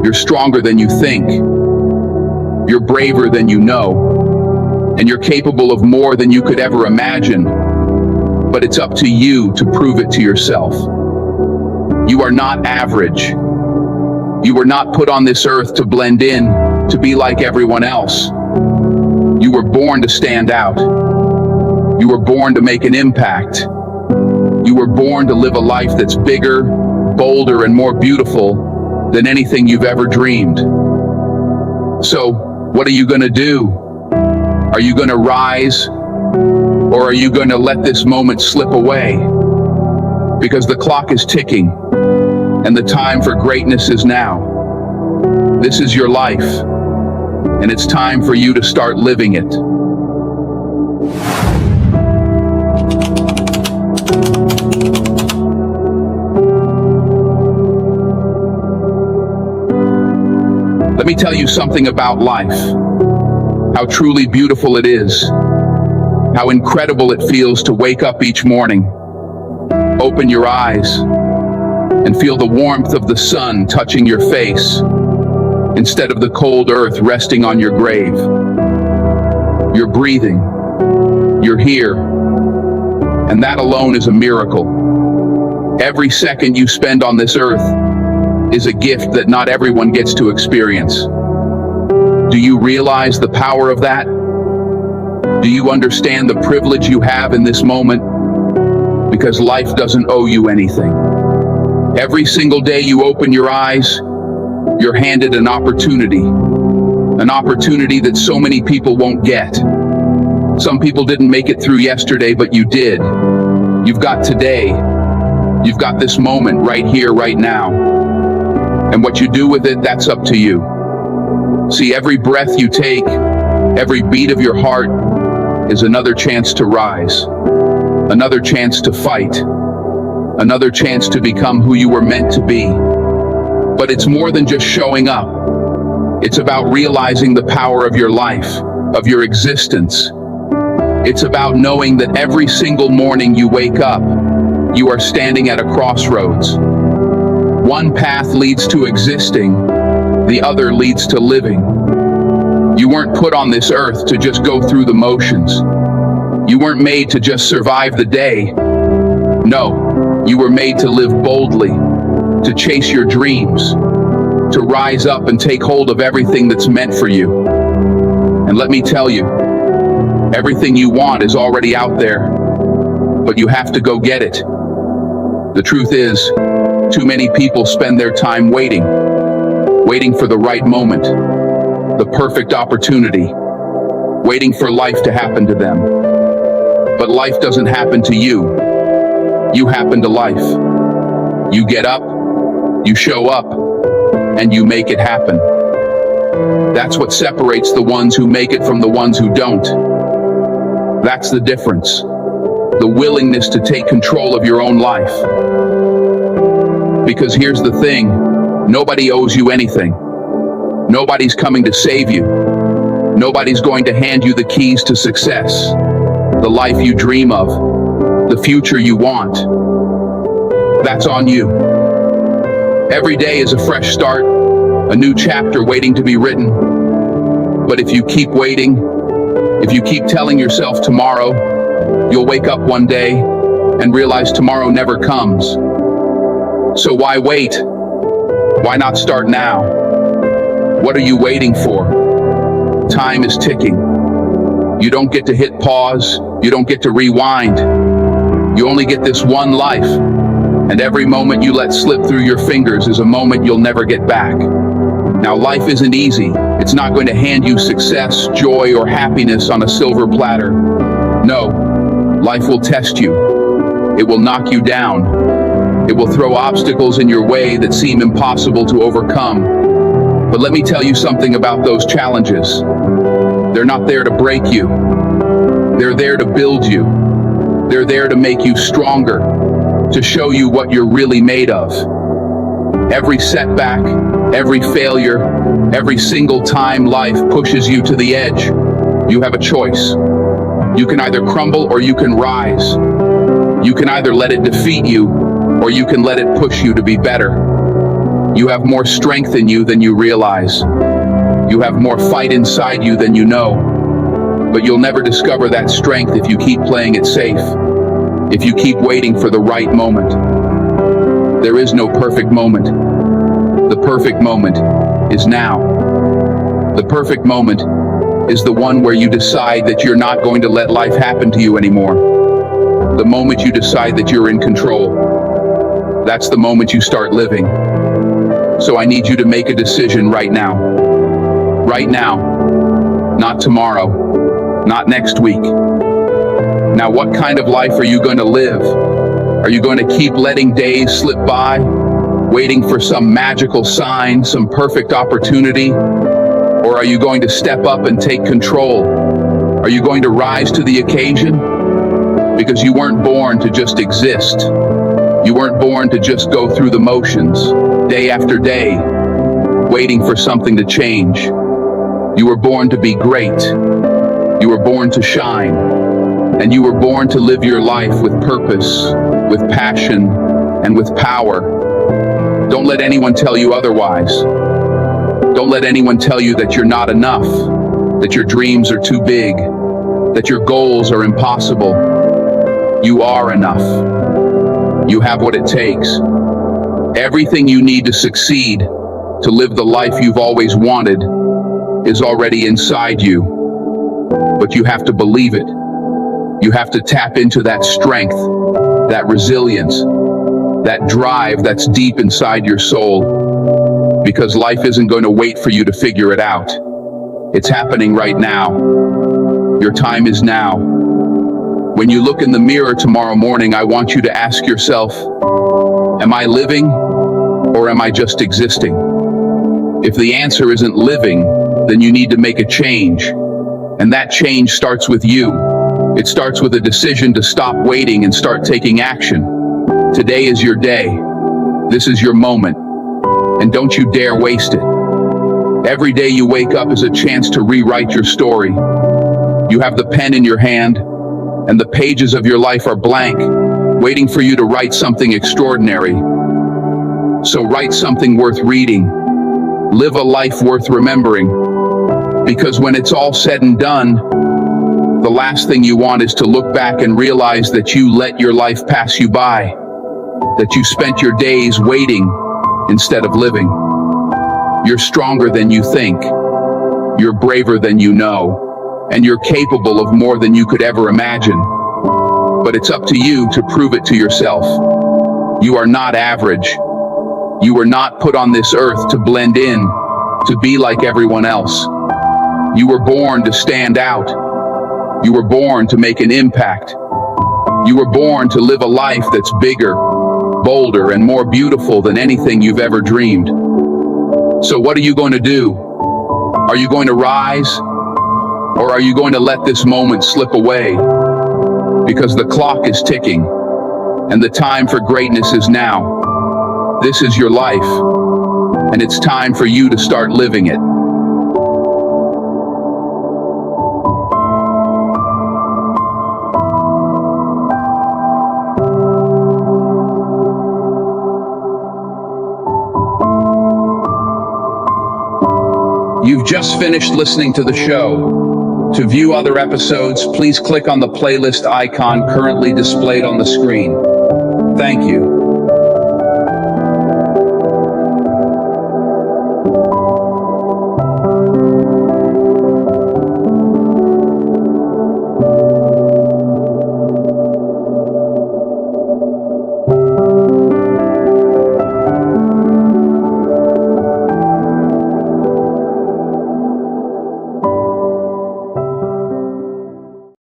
You're stronger than you think. You're braver than you know. And you're capable of more than you could ever imagine. But it's up to you to prove it to yourself. You are not average. You were not put on this earth to blend in, to be like everyone else. You were born to stand out. You were born to make an impact. You were born to live a life that's bigger, bolder, and more beautiful than anything you've ever dreamed. So, what are you going to do? Are you going to rise, or are you going to let this moment slip away? Because the clock is ticking, and the time for greatness is now. This is your life, and it's time for you to start living it. Let me tell you something about life. How truly beautiful it is. How incredible it feels to wake up each morning, open your eyes, and feel the warmth of the sun touching your face, instead of the cold earth resting on your grave. You're breathing. You're here. And that alone is a miracle. Every second you spend on this earth is a gift that not everyone gets to experience. Do you realize the power of that? Do you understand the privilege you have in this moment? Because life doesn't owe you anything. Every single day you open your eyes, you're handed an opportunity that so many people won't get. Some people didn't make it through yesterday, but you did. You've got today. You've got this moment right here, right now. And what you do with it, that's up to you. See, every breath you take, every beat of your heart is another chance to rise, another chance to fight, another chance to become who you were meant to be. But it's more than just showing up. It's about realizing the power of your life, of your existence. It's about knowing that every single morning you wake up, you are standing at a crossroads. One path leads to existing, the other leads to living. You weren't put on this earth to just go through the motions. You weren't made to just survive the day. No, you were made to live boldly, to chase your dreams, to rise up and take hold of everything that's meant for you. And let me tell you, everything you want is already out there, but you have to go get it. The truth is, too many people spend their time waiting for the right moment, the perfect opportunity, waiting for life to happen to them. But life doesn't happen to you. You happen to life. You get up, you show up, and you make it happen. That's what separates the ones who make it from the ones who don't. That's the difference. The willingness to take control of your own life. Because here's the thing, nobody owes you anything. Nobody's coming to save you. Nobody's going to hand you the keys to success, the life you dream of, the future you want. That's on you. Every day is a fresh start, a new chapter waiting to be written. But if you keep waiting, if you keep telling yourself tomorrow, you'll wake up one day and realize tomorrow never comes. So why wait? Why not start now? What are you waiting for? Time is ticking. You don't get to hit pause. You don't get to rewind. You only get this one life. And every moment you let slip through your fingers is a moment you'll never get back. Now, life isn't easy. It's not going to hand you success, joy, or happiness on a silver platter. No, life will test you. It will knock you down. It will throw obstacles in your way that seem impossible to overcome. But let me tell you something about those challenges. They're not there to break you. They're there to build you. They're there to make you stronger, to show you what you're really made of. Every setback, every failure, every single time life pushes you to the edge, you have a choice. You can either crumble or you can rise. You can either let it defeat you or you can let it push you to be better. You have more strength in you than you realize. You have more fight inside you than you know. But you'll never discover that strength if you keep playing it safe. If you keep waiting for the right moment. There is no perfect moment. The perfect moment is now. The perfect moment is the one where you decide that you're not going to let life happen to you anymore. The moment you decide that you're in control. That's the moment you start living. So I need you to make a decision right now. Right now. Not tomorrow. Not next week. Now, what kind of life are you going to live? Are you going to keep letting days slip by, waiting for some magical sign, some perfect opportunity? Or are you going to step up and take control? Are you going to rise to the occasion? Because you weren't born to just exist. You weren't born to just go through the motions, day after day, waiting for something to change. You were born to be great. You were born to shine. And you were born to live your life with purpose, with passion, and with power. Don't let anyone tell you otherwise. Don't let anyone tell you that you're not enough, that your dreams are too big, that your goals are impossible. You are enough. You have what it takes. Everything you need to succeed, to live the life you've always wanted, is already inside you. But you have to believe it. You have to tap into that strength, that resilience, that drive that's deep inside your soul. Because life isn't going to wait for you to figure it out. It's happening right now. Your time is now. When you look in the mirror tomorrow morning, I want you to ask yourself, am I living or am I just existing? If the answer isn't living, then you need to make a change. And that change starts with you. It starts with a decision to stop waiting and start taking action. Today is your day. This is your moment. And don't you dare waste it. Every day you wake up is a chance to rewrite your story. You have the pen in your hand, and the pages of your life are blank, waiting for you to write something extraordinary. So write something worth reading. Live a life worth remembering. Because when it's all said and done, the last thing you want is to look back and realize that you let your life pass you by, that you spent your days waiting instead of living. You're stronger than you think. You're braver than you know. And you're capable of more than you could ever imagine. But it's up to you to prove it to yourself. You are not average. You were not put on this earth to blend in, to be like everyone else. You were born to stand out. You were born to make an impact. You were born to live a life that's bigger, bolder, and more beautiful than anything you've ever dreamed. So what are you going to do? Are you going to rise? Or are you going to let this moment slip away? Because the clock is ticking, and the time for greatness is now. This is your life, and it's time for you to start living it. You've just finished listening to the show. To view other episodes, please click on the playlist icon currently displayed on the screen. Thank you.